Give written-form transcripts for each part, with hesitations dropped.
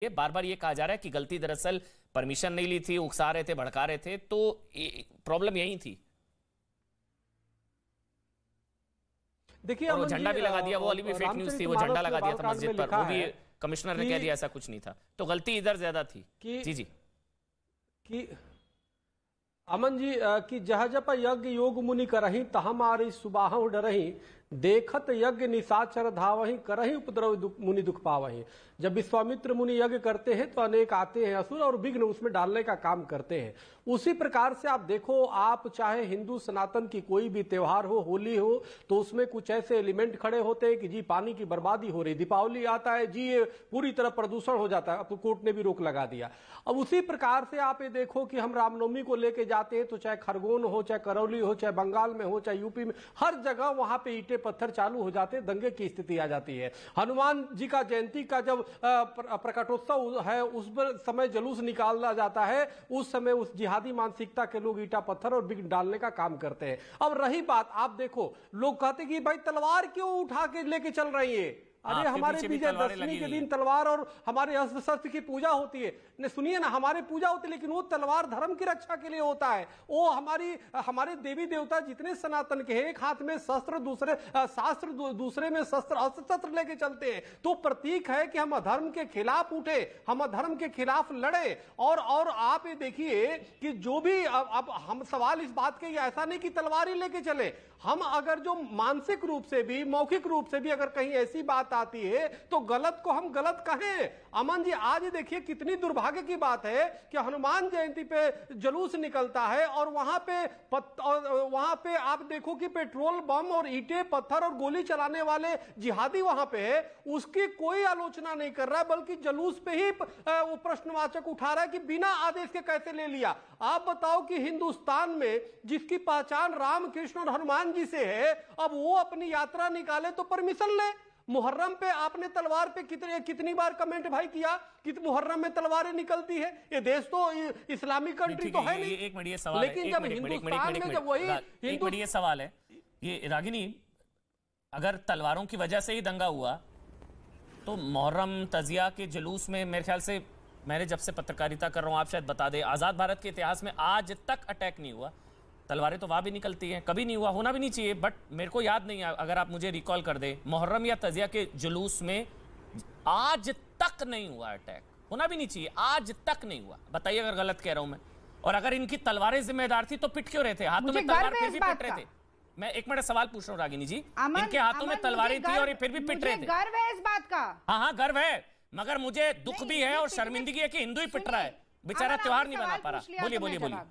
ये बार बार ये कहा जा रहा है कि गलती दरअसल परमिशन नहीं ली थी, उकसा रहे थे, भड़का रहे थे, तो प्रॉब्लम यही थी। देखिए और झंडा भी लगा दिया, वो वाली भी फेक न्यूज थी, वो झंडा लगा दिया था मस्जिद पर, वो भी कमिश्नर ने कह दिया ऐसा कुछ नहीं था, तो गलती इधर ज्यादा थी। जी कि अमन जी कि जह जप यज्ञ योग मुनि करही तह मारी सुबाह डरही देखत यज्ञ निशाचर धावही करही उपद्रव मुनि दुख पावही। जब विश्वामित्र मुनि यज्ञ करते हैं तो अनेक आते हैं असुर और विघ्न उसमें डालने का काम करते हैं। उसी प्रकार से आप देखो, आप चाहे हिंदू सनातन की कोई भी त्योहार हो, होली हो, तो उसमें कुछ ऐसे एलिमेंट खड़े होते हैं कि जी पानी की बर्बादी हो रही, दीपावली आता है जी ये पूरी तरह प्रदूषण हो जाता है, अब तो कोर्ट ने भी रोक लगा दिया। अब उसी प्रकार से आप ये देखो कि हम रामनवमी को लेके जाते हैं तो चाहे खरगोन हो, चाहे करौली हो, चाहे बंगाल में हो, चाहे यूपी में, हर जगह वहां पे ईंटे पत्थर चालू हो जाते हैं, दंगे की स्थिति आ जाती है। हनुमान जी का जयंती का जब प्रकटोत्सव है उस पर समय जुलूस निकाला जाता है, उस समय उस जिहादी मानसिकता के लोग ईंटा पत्थर और बिग डालने का काम करते हैं। अब रही बात, आप देखो लोग कहते कि भाई तलवार क्यों उठा के लेके चल रही है, अरे हमारे विजयदशमी के दिन तलवार और हमारे अस्त्र शस्त्र की पूजा होती है। ने सुनिए ना, हमारे पूजा होती है लेकिन वो तलवार धर्म की रक्षा के लिए होता है। वो हमारे देवी देवता जितने सनातन के हैं, एक हाथ में शस्त्र, दूसरे शास्त्र, दूसरे में शस्त्र, अस्त्र शस्त्र लेके चलते हैं, तो प्रतीक है कि हम अधर्म के खिलाफ उठे, हम अधर्म के खिलाफ लड़े। और आप ये देखिए कि जो भी अब हम सवाल इस बात के, ऐसा नहीं कि तलवार ही लेके चले, हम अगर जो मानसिक रूप से भी, मौखिक रूप से भी अगर कहीं ऐसी बात आती है तो गलत को हम गलत कहें। अमन जी आज देखिए कितनी दुर्भाग्य की बात है कि हनुमान जयंती पे जुलूस निकलता है और वहां पे आप देखो कि पेट्रोल बम और ईंटे पत्थर और गोली चलाने वाले जिहादी वहां पे है, उसकी कोई आलोचना नहीं कर रहा, बल्कि जुलूस पे ही वो प्रश्नवाचक उठा रहा है कि बिना आदेश के कैसे ले लिया। आप बताओ कि हिंदुस्तान में जिसकी पहचान राम कृष्ण और हनुमान जी से है, अब वो अपनी यात्रा निकाले तो परमिशन ले। मुहर्रम पे आपने तलवार पे कितनी बार कमेंट भाई किया कि मुहर्रम में तलवारें निकलती है, ये देश तो इस्लामिक कंट्री तो है नहीं। एक मिनट ये सवाल लेकिन है, जब हिंदुस्तान में जब वही एक मिनट ये सवाल है, ये रागिनी, अगर तलवारों की वजह से ही दंगा हुआ तो मुहर्रम तजिया के जुलूस में मेरे ख्याल से, मैंने जब से पत्रकारिता कर रहा हूं, आप शायद बता दें, आजाद भारत के इतिहास में आज तक अटैक नहीं हुआ, तलवारें तो वहां भी निकलती हैं, कभी नहीं हुआ, होना भी नहीं चाहिए, बट मेरे को याद नहीं है, अगर आप मुझे रिकॉल कर दें, मुहर्रम या तजिया के जुलूस में आज तक नहीं हुआ अटैक, होना भी नहीं चाहिए, आज तक नहीं हुआ। बताइए अगर गलत कह रहा हूं मैं। और अगर इनकी तलवारें जिम्मेदार थी तो पिट क्यों रहे थे, हाथों में तलवार फिर भी पिट रहे थे। मैं एक मिनट सवाल पूछ रहा हूं रागिनी जी, इनके हाथों में तलवारें थी और फिर भी पिट रहे थे। गर्व है इस बात का। हाँ गर्व है, मगर मुझे दुख भी है और शर्मिंदगी है कि हिंदू ही पिट रहा है, बेचारा त्योहार नहीं बना पा रहा।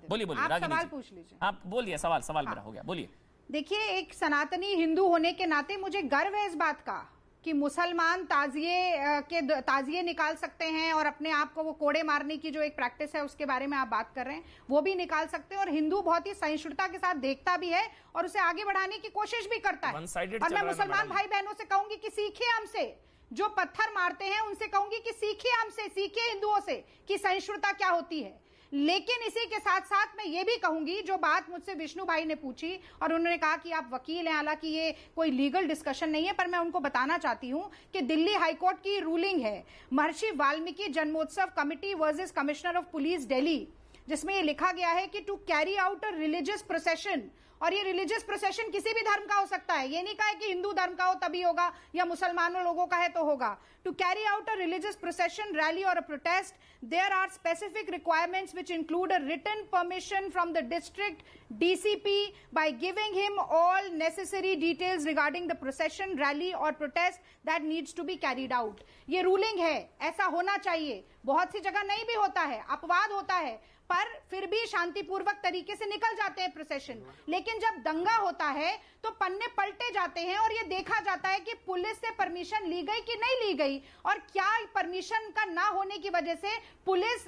बोलिए सवाल पूछ लीजिए। आप बोलिए, सवाल मेरा हो गया, बोलिए। देखिए, एक सनातनी हिंदू होने के नाते मुझे गर्व है इस बात का कि मुसलमान ताजिए निकाल सकते हैं और अपने आप को वो कोड़े मारने की जो एक प्रैक्टिस है उसके बारे में आप बात कर रहे हैं, वो भी निकाल सकते हैं। और हिंदू बहुत ही सहिष्णुता के साथ देखता भी है और उसे आगे बढ़ाने की कोशिश भी करता है। और मैं मुसलमान भाई बहनों से कहूंगी कि सीखिए हमसे, जो पत्थर मारते हैं उनसे कहूंगी कि सीखिए हमसे, सीखिए हिंदुओं से कि सहिष्णुता क्या होती है। लेकिन इसी के साथ साथ मैं ये भी कहूंगी, जो बात मुझसे विष्णु भाई ने पूछी और उन्होंने कहा कि आप वकील हैं, हालांकि ये कोई लीगल डिस्कशन नहीं है, पर मैं उनको बताना चाहती हूं कि दिल्ली हाईकोर्ट की रूलिंग है Maharshi Valmiki Janmotsav committee versus commissioner of police Delhi, जिसमें ये लिखा गया है कि to carry out a religious procession, और ये रिलीजियस प्रोसेशन किसी भी धर्म का हो सकता है, ये नहीं कहा है कि हिंदू धर्म का हो तभी होगा या मुसलमानों लोगों का है तो होगा। To carry out a religious procession, rally और a protest, there are specific requirements which include a written permission from the district DCP by giving him all necessary details regarding the procession, rally और protest that needs to be carried out। ये ruling है, ऐसा होना चाहिए। बहुत सी जगह नहीं भी होता है, अपवाद होता है, पर फिर भी शांतिपूर्वक तरीके से निकल जाते हैं प्रोसेशन। लेकिन जब दंगा होता है तो पन्ने पलटे जाते हैं और ये देखा जाता है कि पुलिस से परमिशन ली गई कि नहीं ली गई, और क्या परमिशन का ना होने की वजह से पुलिस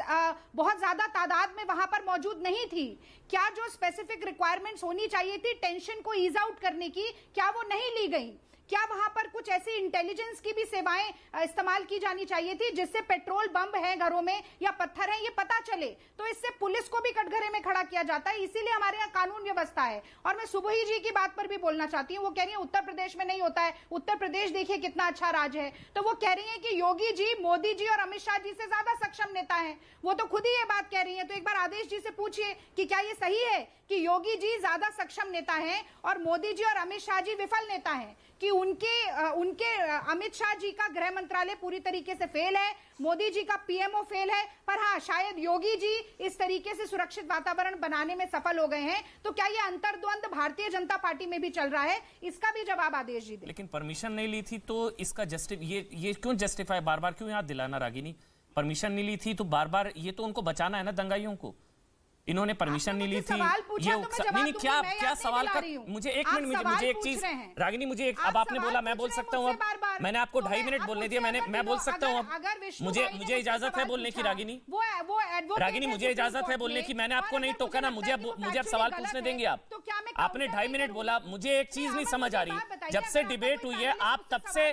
बहुत ज्यादा तादाद में वहां पर मौजूद नहीं थी, क्या जो स्पेसिफिक रिक्वायरमेंट्स होनी चाहिए थी टेंशन को ईज आउट करने की, क्या वो नहीं ली गई, क्या वहां पर कुछ ऐसी इंटेलिजेंस की भी सेवाएं इस्तेमाल की जानी चाहिए थी जिससे पेट्रोल बम है घरों में या पत्थर है ये पता चले? तो इससे पुलिस को भी कटघरे में खड़ा किया जाता है, इसीलिए हमारे यहाँ कानून व्यवस्था है। और मैं सुबही जी की बात पर भी बोलना चाहती हूँ, वो कह रही है उत्तर प्रदेश में नहीं होता है, उत्तर प्रदेश देखिए कितना अच्छा राज्य है। तो वो कह रही है कि योगी जी मोदी जी और अमित शाह जी से ज्यादा सक्षम नेता है, वो तो खुद ही ये बात कह रही है। तो एक बार आदेश जी से पूछिए कि क्या ये सही है कि योगी जी ज्यादा सक्षम नेता हैं और मोदी जी और अमित शाह जी विफल नेता हैं, कि उनके अमित शाह जी का गृह मंत्रालय पूरी तरीके से फेल है, मोदी जी का पीएमओ फेल है, पर हाँ शायद योगी जी इस तरीके से सुरक्षित वातावरण बनाने में सफल हो गए हैं। तो क्या ये अंतर्द्वंद भारतीय जनता पार्टी में भी चल रहा है? इसका भी जवाब आदेश जी दे। लेकिन परमिशन नहीं ली थी तो इसका ये क्यों जस्टिफाई, बार बार क्यों याद दिलाना रागिनी? परमिशन नहीं ली थी तो बार बार ये तो उनको बचाना है ना दंगाइयों को। इन्होंने परमिशन नहीं ली थी, ये नहीं क्या सवाल का मुझे एक मिनट, मुझे एक चीज रागिनी, मुझे एक, अब आपने बोला मैं बोल सकता हूँ, अब मैंने आपको 2.5 मिनट बोलने दिया, मैं बोल सकता हूँ अब, मुझे इजाजत है बोलने की रागिनी, मुझे इजाजत है बोलने की, मैंने आपको नहीं टोका ना, मुझे अब सवाल पूछने देंगे आप? आपने 2.5 मिनट बोला, मुझे एक चीज नहीं समझ आ रही, जब से डिबेट हुई है आप तब से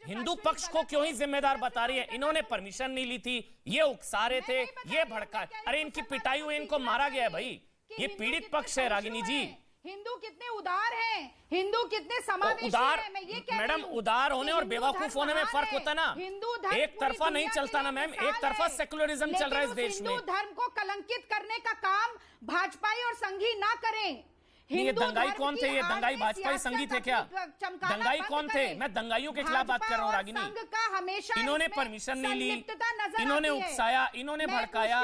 हिंदू पक्ष को क्यों ही जिम्मेदार बता रही है? इन्होंने परमिशन नहीं ली थी, ये उकसा रहे थे, ये भड़का, अरे इनकी पिटाई हुई, इनको मारा गया है भाई, ये पीड़ित पक्ष है रागिनी जी। हिंदू कितने उदार हैं, हिंदू कितने समावेशी उदार हैं, मैं ये कह मैडम, उदार होने और बेवकूफ होने में फर्क होता है ना, हिंदू धर्म एक तरफा नहीं चलता ना मैम, एक तरफा सेकुलरिज्म चल रहा है इस देश में। हिंदू धर्म को कलंकित करने का काम भाजपाई और संघी ना करें। ये दंगाई कौन थे? ये दंगाई भाजपाई संघी थे क्या? दंगाई कौन थे? मैं दंगाइयों के खिलाफ बात कर रहा हूँ रागिनी। इन्होंने परमिशन नहीं ली, इन्होंने उकसाया, इन्होंने भड़काया,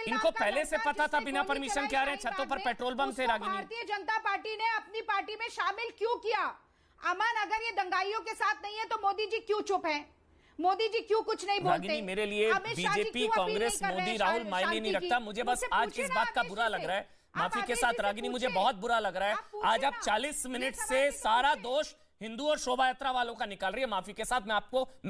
इनको पहले से पता था बिना परमिशन के आ रहे हैं, छतों पर पेट्रोल बम थे रागिनी। भारतीय जनता पार्टी ने अपनी पार्टी में शामिल क्यों किया? अमन, अगर ये दंगाइयों के साथ नहीं है तो मोदी जी क्यों चुप है? मोदी जी क्यों कुछ नहीं बोलते? मेरे लिए बीजेपी, कांग्रेस, मोदी, राहुल मायने नहीं रखता, मुझे बस आज इस बात का बुरा लग रहा है, माफी के साथ रागिनी, मुझे बहुत बुरा लग रहा है, आज आप 40 मिनट से सारा दोष हिंदू और शोभा यात्रा वालों का निकाल रही है। माफी के साथ मैं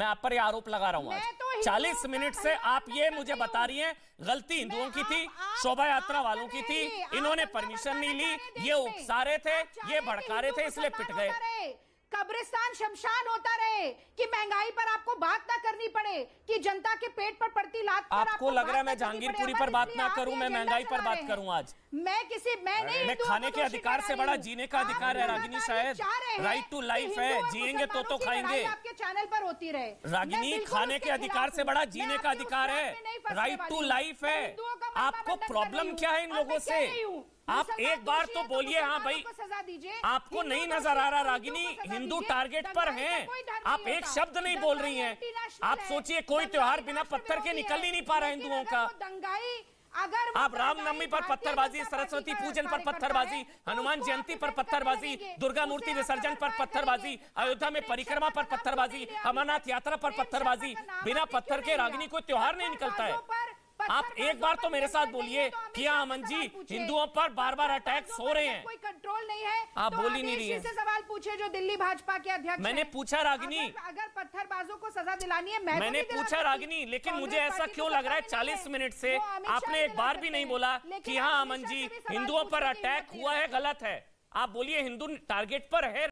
आप पर ये आरोप लगा रहा हूं आज। 40 मिनट से आप ये मुझे बता रही हैं गलती हिंदुओं की थी, शोभा यात्रा वालों की थी, इन्होंने परमिशन नहीं ली, ये उकसा रहे थे, ये भड़का रहे थे, इसलिए पिट गए। कब्रिस्तान शमशान होता रहे कि महंगाई पर आपको बात ना करनी पड़े, कि जनता के पेट पर पड़ती लात पर आपको लग रहा है मैं जहांगीरपुरी पर बात ना करूं, मैं महंगाई पर बात करूं आज? मैं खाने के अधिकार से बड़ा जीने का अधिकार है रागिनी, शायद राइट टू लाइफ है, जिएंगे तो खाएंगे। आपके चैनल पर होती रहे रागिनी, खाने के अधिकार से बड़ा जीने का अधिकार है, राइट टू लाइफ है। आपको प्रॉब्लम क्या है इन लोगों से? आप एक बार तो बोलिए हाँ भाई, आपको नहीं नजर आ रहा रागिनी, हिंदू टारगेट पर हैं, आप एक शब्द नहीं बोल रही हैं। आप सोचिए कोई त्योहार बिना पत्थर के निकल ही नहीं पा रहा हिंदुओं का। आप रामनवमी पर पत्थरबाजी, सरस्वती पूजन पर पत्थरबाजी, हनुमान जयंती पर पत्थरबाजी, दुर्गा मूर्ति विसर्जन पर पत्थरबाजी, अयोध्या में परिक्रमा पर पत्थरबाजी, अमरनाथ यात्रा पर पत्थरबाजी, बिना पत्थर के रागिनी कोई त्योहार नहीं निकलता है। आप एक बार तो मेरे साथ बोलिए कि हाँ अमन जी, हिंदुओं पर बार बार अटैक्स हो रहे हैं, कोई कंट्रोल नहीं है। आप बोल ही नहीं रही है। सवाल पूछे जो दिल्ली भाजपा के अध्यक्ष मैंने पूछा रागिनी, अगर पत्थरबाजों को सजा दिलानी है मैंने पूछा रागिनी, लेकिन मुझे ऐसा क्यों लग रहा है 40 मिनट से आपने एक बार भी नहीं बोला कि हाँ अमन जी, हिंदुओं पर अटैक हुआ है, गलत है। आप बोलिए हिंदू टारगेट पर है।